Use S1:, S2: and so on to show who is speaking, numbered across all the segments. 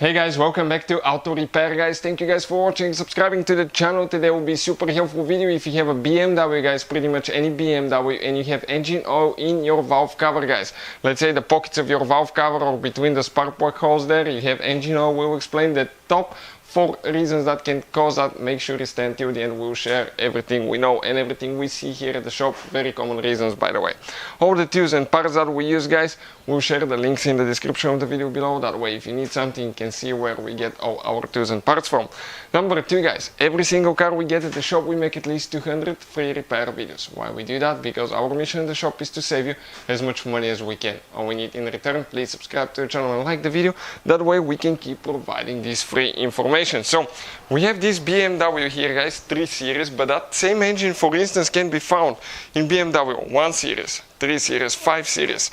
S1: Hey guys, welcome back to Auto Repair guys. Thank you guys for watching and subscribing to the channel. Today will be super helpful video if you have a BMW guys, pretty much any BMW, and you have engine oil in your valve cover guys. Let's say the pockets of your valve cover or between the spark plug holes there, you have engine oil. We'll explain the top 4 reasons that can cause that. Make sure you stay until the end. We'll share everything we know and everything we see here at the shop. Very common reasons, by the way. All the tools and parts that we use guys, we'll share the links in the description of the video below. That way if you need something, you can see where we get all our tools and parts from. Number 2 guys, every single car we get at the shop, we make at least 200 free repair videos. Why we do that? Because our mission in the shop is to save you as much money as we can. All we need in return, please subscribe to the channel and like the video. That way we can keep providing this free information. So we have this BMW here guys, 3 Series, but that same engine for instance can be found in BMW 1 Series, 3 Series, 5 Series,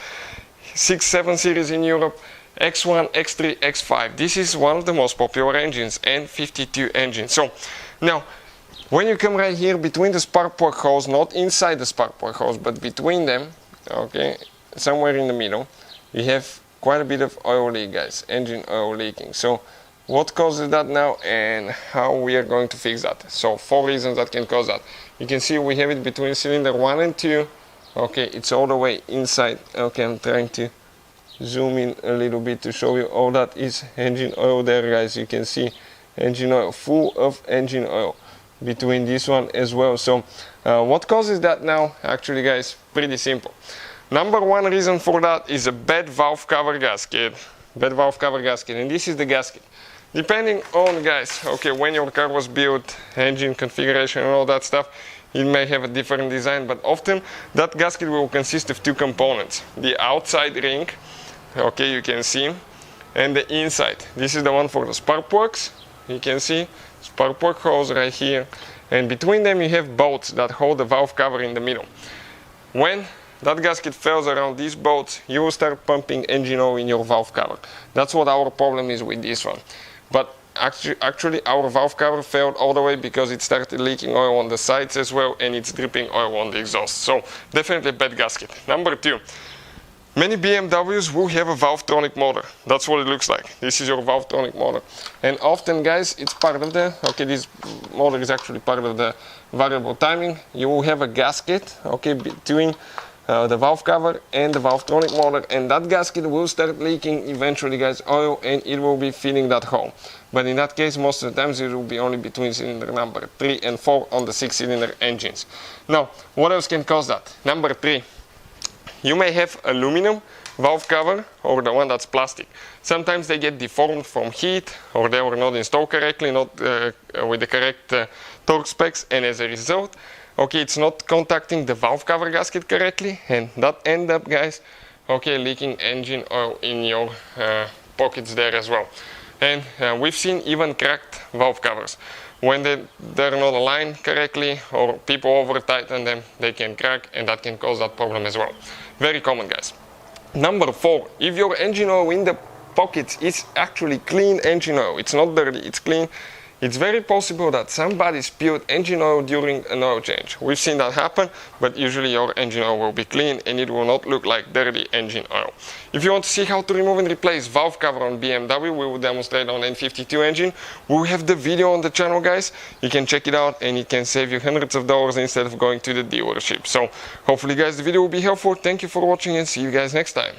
S1: 6, 7 Series in Europe, X1, X3, X5. This is one of the most popular engines, and 52 engine. So now when you come right here between the spark plug holes, not inside the spark plug holes but between them, okay, somewhere in the middle, you have quite a bit of oil leak guys, engine oil leaking. So what causes that now and how we are going to fix that? So 4 reasons that can cause that. You can see we have it between cylinder 1 and 2. Okay, it's all the way inside. Okay, I'm trying to zoom in a little bit to show you. All that is engine oil there guys. You can see engine oil, full of engine oil between this one as well. So what causes that now? Actually guys, pretty simple. Number 1 reason for that is a bad valve cover gasket. Bad valve cover gasket, and this is the gasket. Depending on guys, okay, when your car was built, engine configuration and all that stuff, it may have a different design, but often that gasket will consist of 2 components. The outside ring, okay, you can see, and the inside. This is the one for the spark plugs. You can see spark plug holes right here, and between them you have bolts that hold the valve cover in the middle. When that gasket fails around these bolts, you will start pumping engine oil in your valve cover. That's what our problem is with this one. But actually our valve cover failed all the way because it started leaking oil on the sides as well, and it's dripping oil on the exhaust. So definitely bad gasket. Number 2, many BMWs will have a valvetronic motor. That's what it looks like. This is your valvetronic motor. And often guys, it's part of the, okay, this motor is actually part of the variable timing. You will have a gasket, okay, between the valve cover and the valvetronic motor, and that gasket will start leaking eventually guys oil, and it will be filling that hole. But in that case most of the times it will be only between cylinder number 3 and 4 on the 6-cylinder engines. Now what else can cause that? Number 3, you may have aluminum valve cover or the one that's plastic. Sometimes they get deformed from heat, or they were not installed correctly, not with the correct torque specs, and as a result, okay, it's not contacting the valve cover gasket correctly, and that end up guys, okay, leaking engine oil in your pockets there as well. And we've seen even cracked valve covers. When they're not aligned correctly or people over tighten them, they can crack, and that can cause that problem as well. Very common guys. Number 4, if your engine oil in the pockets is actually clean engine oil, it's not dirty, it's clean, it's very possible that somebody spilled engine oil during an oil change. We've seen that happen, but usually your engine oil will be clean and it will not look like dirty engine oil. If you want to see how to remove and replace valve cover on BMW, we will demonstrate on N52 engine. We'll have the video on the channel guys. You can check it out and it can save you hundreds of dollars instead of going to the dealership. So hopefully guys the video will be helpful. Thank you for watching and see you guys next time.